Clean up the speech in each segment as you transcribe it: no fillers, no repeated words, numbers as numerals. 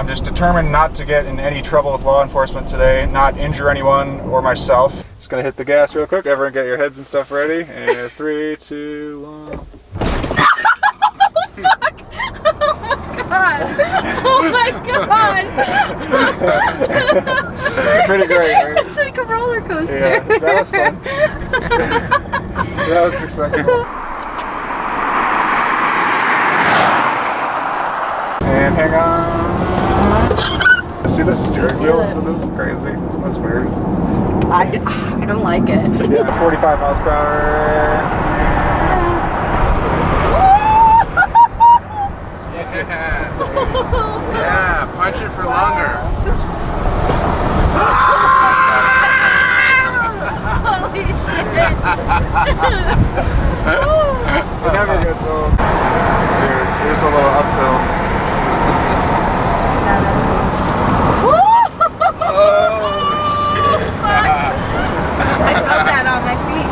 I'm just determined not to get in any trouble with law enforcement today, not injure anyone or myself. Just gonna hit the gas real quick. Everyone get your heads and stuff ready. And 3, 2, 1. Oh my god! Pretty great, right? It's like a roller coaster. Yeah, that was fun. That was successful. And hang on. See this steering wheel? Isn't this crazy? Isn't this weird? I don't like it. Yeah, 45 miles per hour. Yeah, punch it for longer. Holy shit! It never gets old. Here's a little uphill. Oh shit! I felt that on my feet.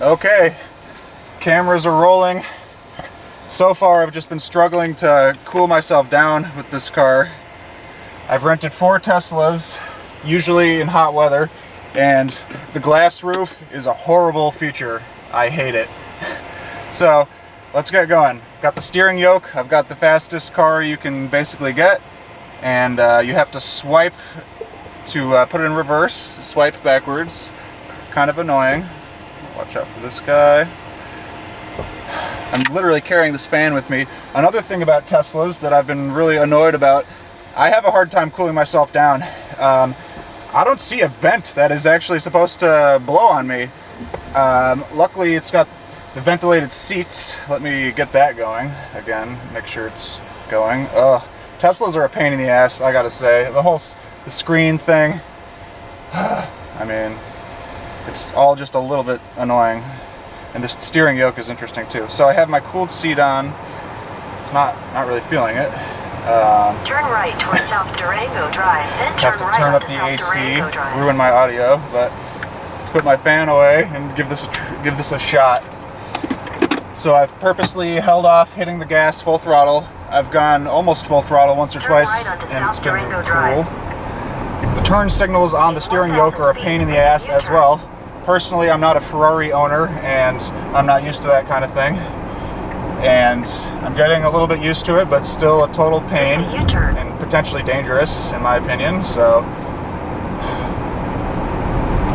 Okay, cameras are rolling. So far I've just been struggling to cool myself down with this car. I've rented 4 Teslas, usually in hot weather, and the glass roof is a horrible feature. I hate it. So let's get going. Got the steering yoke. I've got the fastest car you can basically get, and you have to swipe to put it in reverse, swipe backwards. Kind of annoying. Watch out for this guy. I'm literally carrying this fan with me. Another thing about Teslas that I've been really annoyed about, I have a hard time cooling myself down. I don't see a vent that is actually supposed to blow on me. Luckily it's got the ventilated seats. Let me get that going again, make sure it's going. Ugh. Teslas are a pain in the ass, I gotta say. The screen thing, I mean, it's all just a little bit annoying. And this steering yoke is interesting too. So I have my cooled seat on. It's not really feeling it. Turn right towards South Durango Drive, then Have to turn up the AC, ruin my audio, but let's put my fan away and give this a shot. So I've purposely held off hitting the gas full throttle. I've gone almost full throttle once or twice, and it's been cool. The turn signals on the steering yoke are a pain in the ass as well. Personally, I'm not a Ferrari owner, and I'm not used to that kind of thing. And I'm getting a little bit used to it, but still a total pain and potentially dangerous, in my opinion. So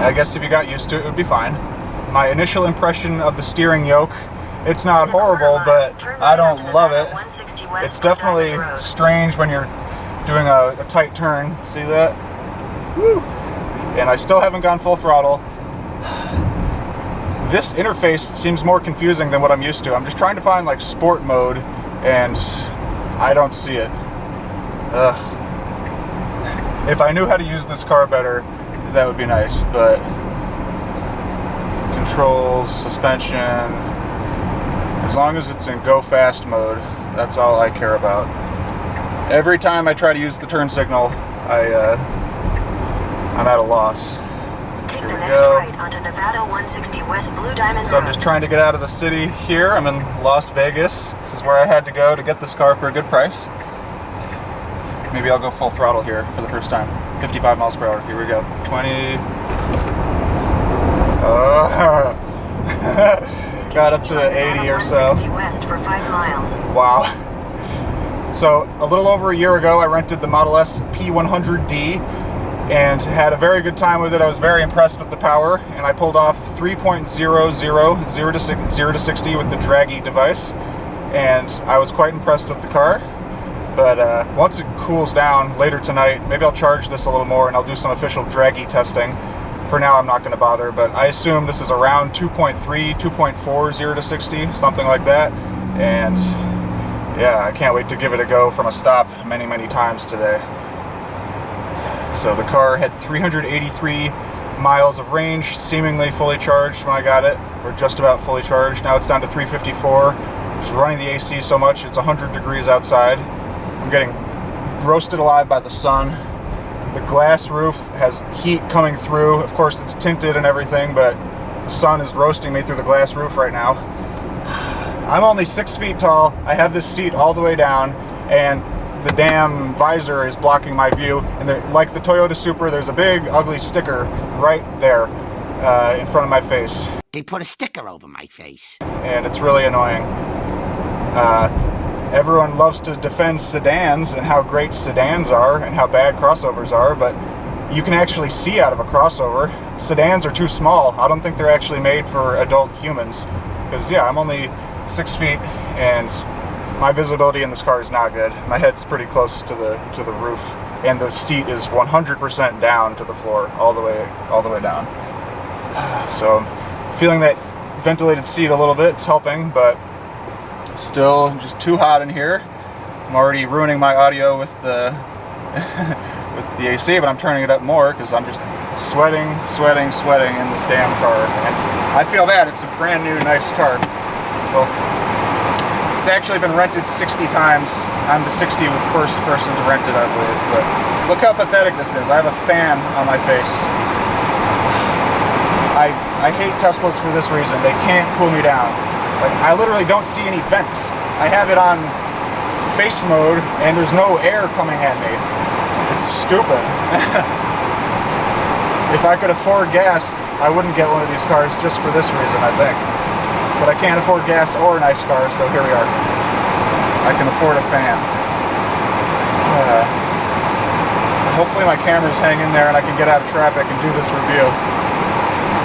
I guess if you got used to it, it would be fine. My initial impression of the steering yoke, it's not horrible, but I don't love it. It's definitely strange when you're doing a tight turn. See that? Woo. And I still haven't gone full throttle. This interface seems more confusing than what I'm used to. I'm just trying to find like sport mode, and I don't see it. Ugh. If I knew how to use this car better, that would be nice, but controls, suspension, as long as it's in go fast mode, that's all I care about. Every time I try to use the turn signal, I'm at a loss. Take Here the we next go. right onto Nevada 160 West Blue Diamond So I'm just trying to get out of the city here. I'm in Las Vegas. This is where I had to go to get this car for a good price. Maybe I'll go full throttle here for the first time. 55 miles per hour. Here we go. 20. Oh. Got up to 80 or so. West for 5 miles. Wow. So a little over a year ago, I rented the Model S P100D and had a very good time with it. I was very impressed with the power, and I pulled off 3.00 0 to 60 with the Draggy device, and I was quite impressed with the car. But once it cools down later tonight, maybe I'll charge this a little more and I'll do some official Draggy testing. For now, I'm not going to bother, but I assume this is around 2.3, 2.4 0 to 60, something like that. And yeah, I can't wait to give it a go from a stop many, many times today. So the car had 383 miles of range, seemingly fully charged when I got it, or just about fully charged. Now it's down to 354. Just running the AC so much, it's 100 degrees outside. I'm getting roasted alive by the sun. The glass roof has heat coming through. Of course, it's tinted and everything, but the sun is roasting me through the glass roof right now. I'm only 6 feet tall. I have this seat all the way down, and the damn visor is blocking my view. And there, like the Toyota Supra, there's a big, ugly sticker right there in front of my face. They put a sticker over my face. And it's really annoying. Everyone loves to defend sedans and how great sedans are and how bad crossovers are, but you can actually see out of a crossover. Sedans are too small. I don't think they're actually made for adult humans. Because yeah, I'm only 6 feet and my visibility in this car is not good. My head's pretty close to the roof, and the seat is 100% down to the floor, all the way down. So I'm feeling that ventilated seat a little bit. It's helping, but still just too hot in here. I'm already ruining my audio with the with the AC, but I'm turning it up more because I'm just sweating in this damn car. And I feel bad. It's a brand new, nice car. Well, it's actually been rented 60 times. I'm the 61st person to rent it, I believe. But look how pathetic this is. I have a fan on my face. I hate Teslas for this reason. They can't cool me down. Like, I literally don't see any vents. I have it on face mode, and there's no air coming at me. It's stupid. If I could afford gas, I wouldn't get one of these cars just for this reason, I think. But I can't afford gas or a nice car, so here we are. I can afford a fan. Hopefully my cameras hang in there and I can get out of traffic and do this review.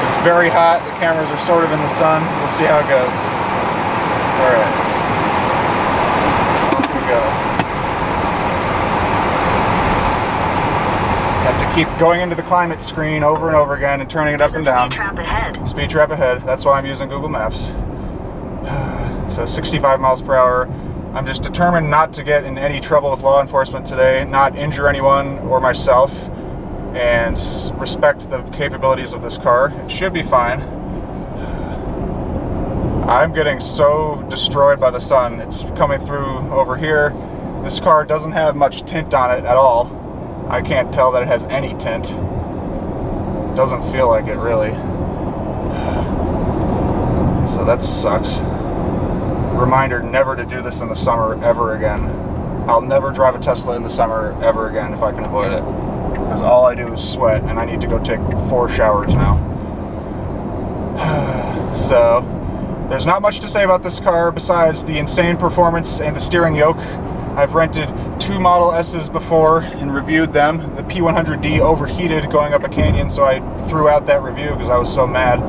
It's very hot, the cameras are sort of in the sun. We'll see how it goes. Alright. Off we go. Have to keep going into the climate screen over and over again and turning it up and down. Speed trap ahead. Speed trap ahead. That's why I'm using Google Maps. So 65 miles per hour. I'm just determined not to get in any trouble with law enforcement today, not injure anyone or myself, and respect the capabilities of this car. It should be fine. I'm getting so destroyed by the sun. It's coming through over here. This car doesn't have much tint on it at all. I can't tell that it has any tint. It doesn't feel like it really. So that sucks. Reminder, never to do this in the summer ever again. I'll never drive a Tesla in the summer ever again if I can avoid it. Because all I do is sweat, and I need to go take 4 showers now. So, there's not much to say about this car besides the insane performance and the steering yoke. I've rented 2 Model S's before and reviewed them. The P100D overheated going up a canyon, so I threw out that review because I was so mad.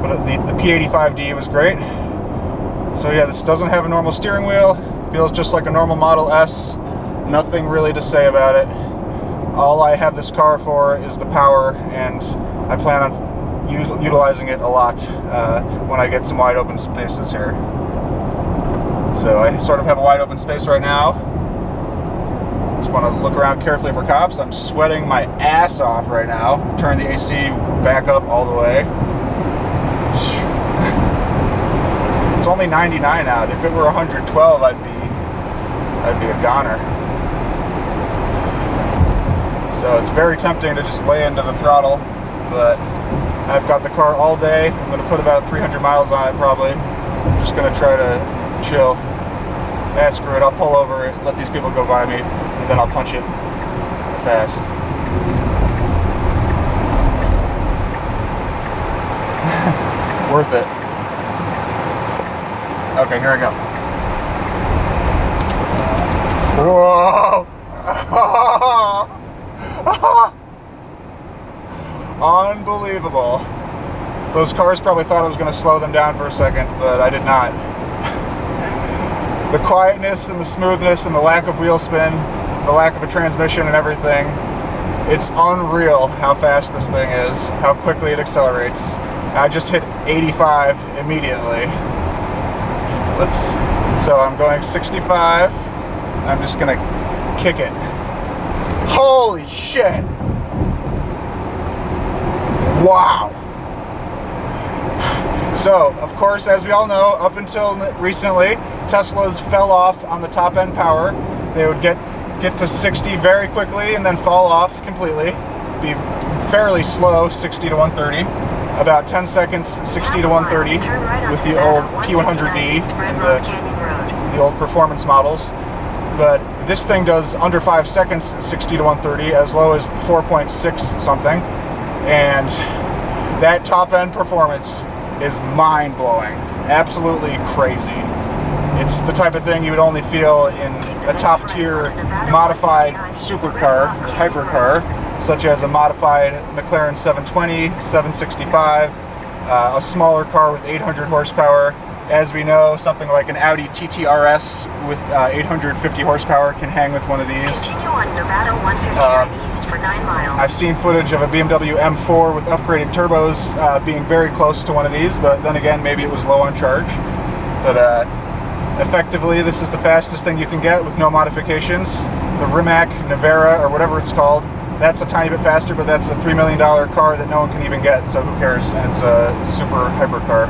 But the P85D was great. So yeah, this doesn't have a normal steering wheel. Feels just like a normal Model S. Nothing really to say about it. All I have this car for is the power, and I plan on utilizing it a lot when I get some wide open spaces here. So I sort of have a wide open space right now. Just want to look around carefully for cops. I'm sweating my ass off right now. Turn the AC back up all the way. It's only 99 out. If it were 112, I'd be a goner. So it's very tempting to just lay into the throttle, but I've got the car all day. I'm going to put about 300 miles on it probably. I'm just going to try to chill. Screw it, I'll pull over, let these people go by me, and then I'll punch it fast. Worth it. Okay, here I go. Whoa! Unbelievable. Those cars probably thought I was going to slow them down for a second, but I did not. The quietness and the smoothness and the lack of wheel spin, the lack of a transmission and everything, it's unreal how fast this thing is, how quickly it accelerates. I just hit 85 immediately. So I'm going 65. I'm just gonna kick it. Holy shit! Wow! So, of course, as we all know, up until recently, Teslas fell off on the top end power. They would get get to 60 very quickly and then fall off completely. Be fairly slow, 60 to 130. About 10 seconds, 60 to 130 with the old P100D and the old performance models. But this thing does under 5 seconds, 60 to 130, as low as 4.6 something. And that top end performance is mind-blowing. Absolutely crazy. It's the type of thing you would only feel in a top-tier modified supercar or hypercar, such as a modified McLaren 720, 765, a smaller car with 800 horsepower. As we know, something like an Audi TT RS with 850 horsepower can hang with one of these. Continue on Nevada 159 East for 9 miles. I've seen footage of a BMW M4 with upgraded turbos being very close to one of these, but then again, maybe it was low on charge. But effectively, this is the fastest thing you can get with no modifications. The Rimac Nevera, or whatever it's called, that's a tiny bit faster, but that's a $3 million car that no one can even get, so who cares? And it's a super hypercar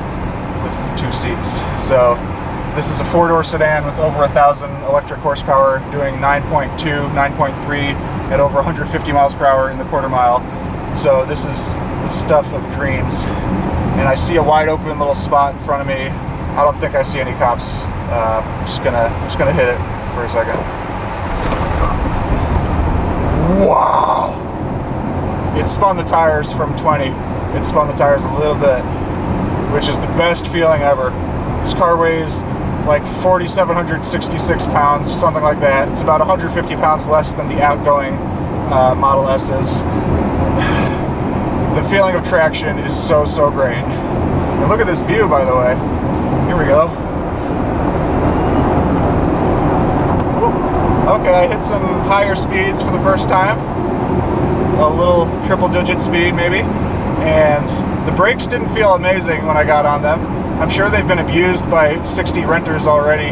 with 2 seats. So this is a 4-door sedan with over 1,000 electric horsepower, doing 9.2, 9.3 at over 150 miles per hour in the quarter mile. So this is the stuff of dreams. And I see a wide open little spot in front of me. I don't think I see any cops. I'm just gonna hit it for a second. Wow! It spun the tires from 20. It spun the tires a little bit, which is the best feeling ever. This car weighs like 4,766 pounds or something like that. It's about 150 pounds less than the outgoing Model S's. The feeling of traction is so great. And look at this view, by the way. Here we go. Okay, I hit some higher speeds for the first time. A little triple-digit speed, maybe. And the brakes didn't feel amazing when I got on them. I'm sure they've been abused by 60 renters already.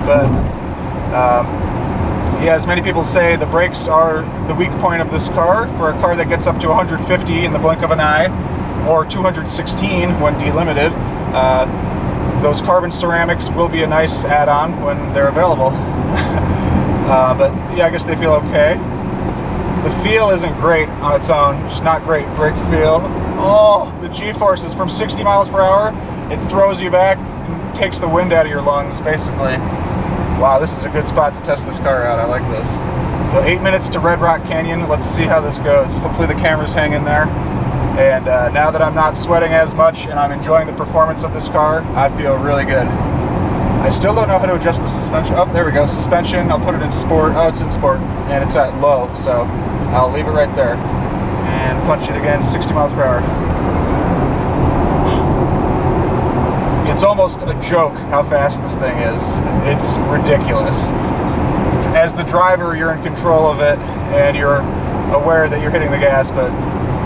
But, yeah, as many people say, the brakes are the weak point of this car. For a car that gets up to 150 in the blink of an eye, or 216 when delimited, those carbon ceramics will be a nice add-on when they're available. But yeah, I guess they feel okay. The feel isn't great on its own, just not great brake feel. Oh, the G-forces from 60 miles per hour, it throws you back and takes the wind out of your lungs, basically. Wow, this is a good spot to test this car out. I like this. So 8 minutes to Red Rock Canyon. Let's see how this goes. Hopefully the cameras hang in there. And now that I'm not sweating as much and I'm enjoying the performance of this car, I feel really good. I still don't know how to adjust the suspension. Oh, there we go. Suspension, I'll put it in sport. Oh, it's in sport. And it's at low, so I'll leave it right there. And punch it again, 60 miles per hour. It's almost a joke how fast this thing is. It's ridiculous. As the driver, you're in control of it, and you're aware that you're hitting the gas, but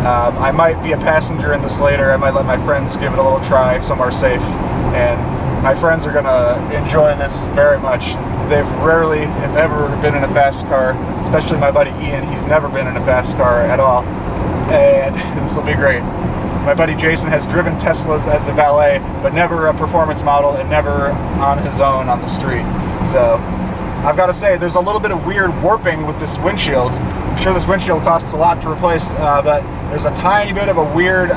I might be a passenger in this later. I might let my friends give it a little try somewhere safe, and my friends are gonna enjoy this very much. They've rarely, if ever, been in a fast car, especially my buddy Ian. He's never been in a fast car at all, and this will be great. My buddy Jason has driven Teslas as a valet, but never a performance model and never on his own on the street. So I've got to say, there's a little bit of weird warping with this windshield. I'm sure this windshield costs a lot to replace, but there's a tiny bit of a weird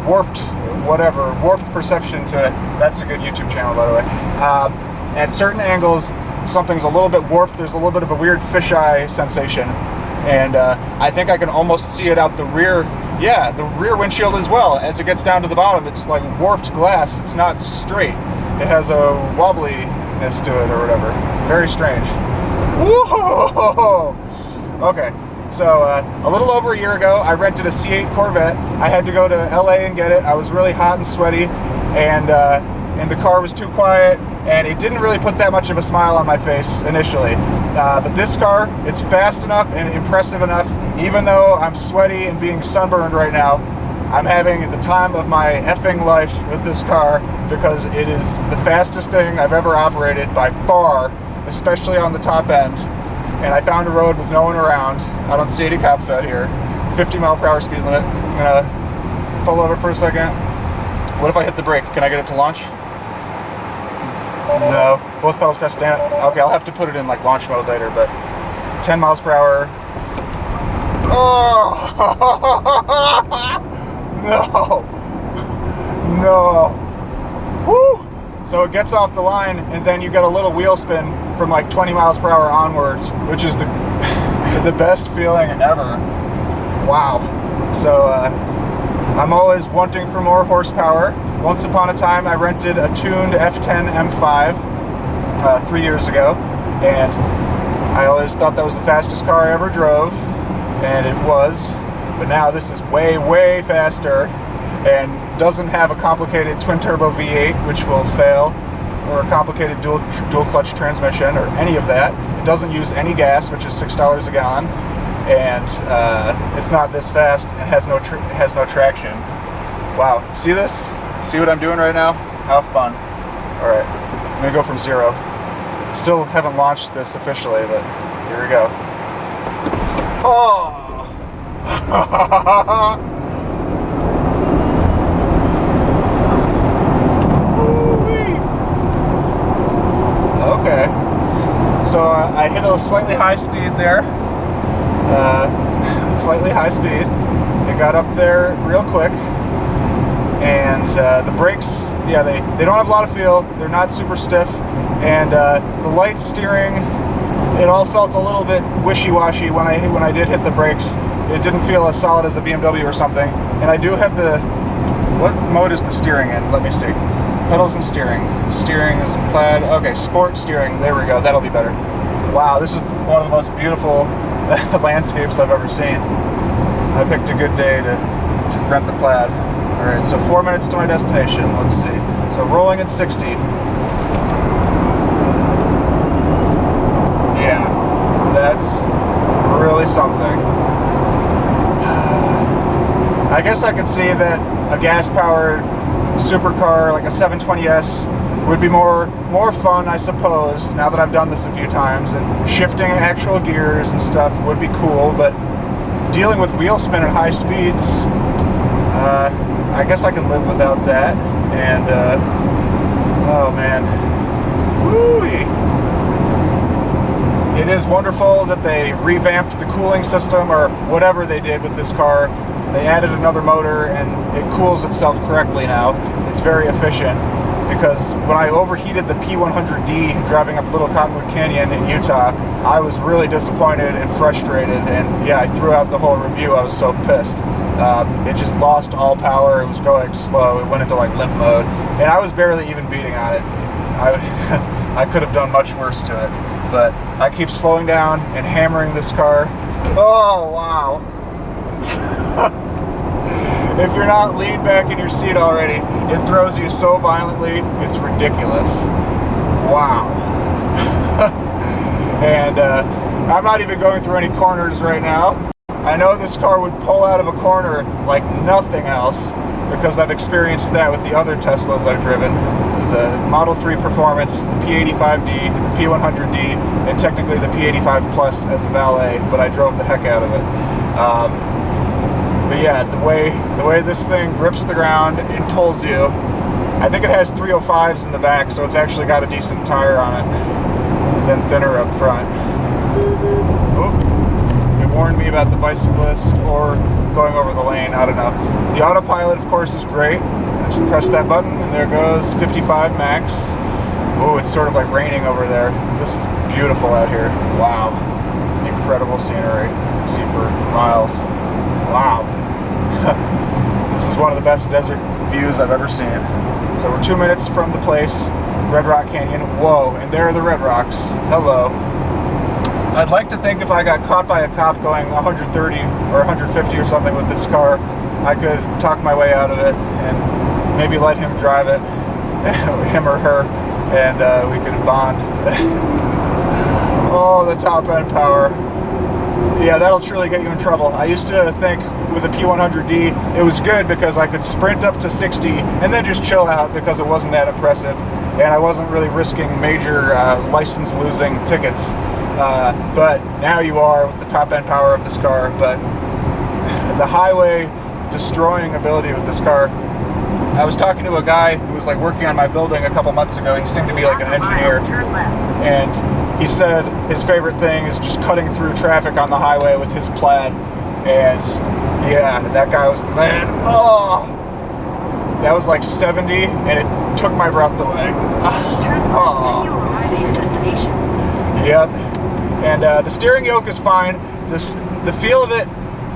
warped perception to it. That's a good YouTube channel, by the way. At certain angles, something's a little bit warped. There's a little bit of a weird fisheye sensation. And I think I can almost see it out the rear. Yeah, the rear windshield as well. As it gets down to the bottom, it's like warped glass. It's not straight. It has a wobbliness to it or whatever. Very strange. Woo-hoo! Okay, so a little over a year ago, I rented a C8 Corvette. I had to go to LA and get it. I was really hot and sweaty, and the car was too quiet, and it didn't really put that much of a smile on my face initially. But this car, it's fast enough and impressive enough. Even though I'm sweaty and being sunburned right now, I'm having the time of my effing life with this car because it is the fastest thing I've ever operated by far, especially on the top end. And I found a road with no one around. I don't see any cops out here. 50 mile per hour speed limit. I'm gonna pull over for a second. What if I hit the brake? Can I get it to launch? No, both pedals pressed down. Okay, I'll have to put it in like launch mode later, but 10 miles per hour. Oh, no, no. Woo! So it gets off the line, and then you get a little wheel spin from like 20 miles per hour onwards, which is the the best feeling ever. Wow. So I'm always wanting for more horsepower. Once upon a time, I rented a tuned F10 M5 3 years ago, and I always thought that was the fastest car I ever drove, and it was. But now this is way, way faster, and doesn't have a complicated twin-turbo V8, which will fail, or a complicated dual-clutch transmission, or any of that. It doesn't use any gas, which is $6 a gallon, and it's not this fast, and has no traction. Wow, see this? See what I'm doing right now? How fun. All right, I'm gonna go from 0. Still haven't launched this officially, but here we go. Oh! Okay, so I hit a slightly high speed there. Slightly high speed. It got up there real quick. And the brakes, yeah, they don't have a lot of feel. They're not super stiff. And the light steering, it all felt a little bit wishy-washy when I did hit the brakes. It didn't feel as solid as a BMW or something. And I do have what mode is the steering in? Let me see. Pedals and steering. Steering is in Plaid. Okay, sport steering. There we go. That'll be better. Wow, this is one of the most beautiful landscapes I've ever seen. I picked a good day to rent the Plaid. All right, so 4 minutes to my destination. Let's see. So rolling at 60. Yeah, that's really something. I guess I could see that a gas-powered supercar like a 720S would be more fun, I suppose, now that I've done this a few times, and shifting actual gears and stuff would be cool, but dealing with wheel spin at high speeds, I guess I can live without that. And oh man, woo-wee. It is wonderful that they revamped the cooling system, or whatever they did with this car. They added another motor and it cools itself correctly now. It's very efficient, because when I overheated the P100D driving up Little Cottonwood Canyon in Utah, I was really disappointed and frustrated, and yeah, I threw out the whole review. I was so pissed. It just lost all power. It was going slow. It went into like limp mode, and I was barely even beating on it. I could have done much worse to it, but I keep slowing down and hammering this car. Oh wow. If you're not leaned back in your seat already, it throws you so violently, it's ridiculous. Wow. And I'm not even going through any corners right now. I know this car would pull out of a corner like nothing else, because I've experienced that with the other Teslas I've driven. The Model 3 Performance, the P85D, the P100D, and technically the P85 Plus as a valet, but I drove the heck out of it. But yeah, the way this thing grips the ground and pulls you, I think it has 305s in the back, so it's actually got a decent tire on it, and then thinner up front. Oop. It warned me about the bicyclist or going over the lane, I don't know. The autopilot, of course, is great. I just press that button and there goes 55 max. Oh, it's sort of like raining over there. This is beautiful out here. Wow. Incredible scenery. You can see for miles. Wow. This is one of the best desert views I've ever seen. So we're 2 minutes from the place, Red Rock Canyon. Whoa, and there are the Red Rocks. Hello. I'd like to think if I got caught by a cop going 130 or 150 or something with this car, I could talk my way out of it and maybe let him drive it, him or her, and we could bond. Oh, the top end power. Yeah, that'll truly get you in trouble. I used to think with the P100D, it was good because I could sprint up to 60 and then just chill out because it wasn't that impressive, and I wasn't really risking major license losing tickets. But now you are with the top end power of this car. But the highway destroying ability with this car, I was talking to a guy who was like working on my building a couple months ago. He seemed to be like an engineer, Turn left. and he said his favorite thing is just cutting through traffic on the highway with his Plaid. And yeah, that guy was the man. Oh, that was like 70, and it took my breath away. Turn left and you will arrive at your destination. Yep. And the steering yoke is fine. The feel of it,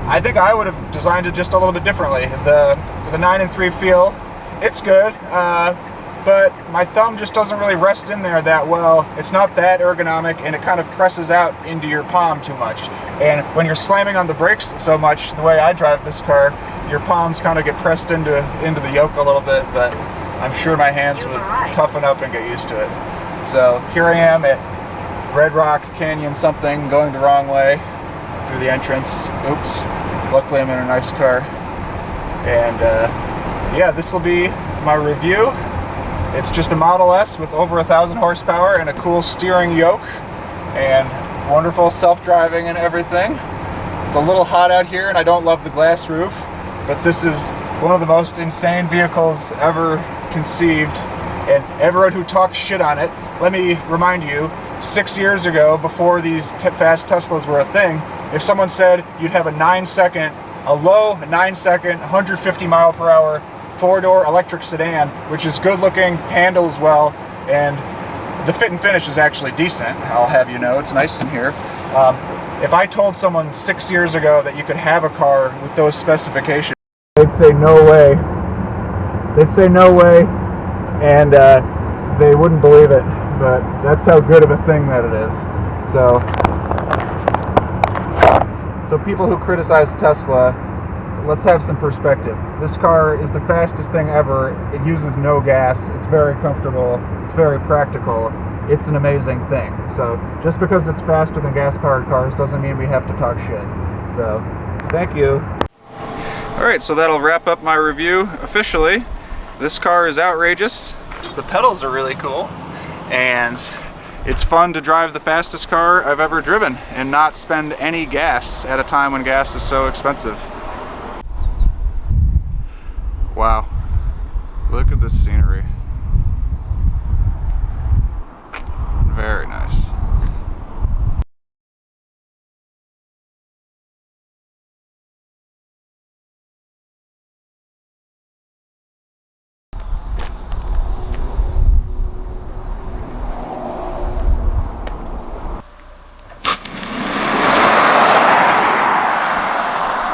I think I would have designed it just a little bit differently. The 9 3 feel, it's good, but my thumb just doesn't really rest in there that well. It's not that ergonomic, and it kind of presses out into your palm too much. And when you're slamming on the brakes so much, the way I drive this car, your palms kind of get pressed into the yoke a little bit, but I'm sure my hands would toughen up and get used to it. So here I am at Red Rock Canyon something, going the wrong way through the entrance. Oops. Luckily I'm in a nice car. And yeah, this will be my review. It's just a Model S with over 1,000 horsepower and a cool steering yoke and wonderful self-driving and everything. It's a little hot out here and I don't love the glass roof, but this is one of the most insane vehicles ever conceived, and everyone who talks shit on it, let me remind you, 6 years ago, before these fast Teslas were a thing, if someone said you'd have a low 9-second, 150 mile per hour, 4-door electric sedan, which is good looking, handles well, and the fit and finish is actually decent, I'll have you know, it's nice in here. If I told someone 6 years ago that you could have a car with those specifications, they'd say no way. They'd say no way, and they wouldn't believe it, but that's how good of a thing that it is. So people who criticize Tesla, let's have some perspective. This car is the fastest thing ever. It uses no gas. It's very comfortable. It's very practical. It's an amazing thing. So just because it's faster than gas-powered cars doesn't mean we have to talk shit. So thank you. Alright, so that'll wrap up my review officially. This car is outrageous. The pedals are really cool. And it's fun to drive the fastest car I've ever driven and not spend any gas at a time when gas is so expensive. Wow, look at this scenery. Very nice.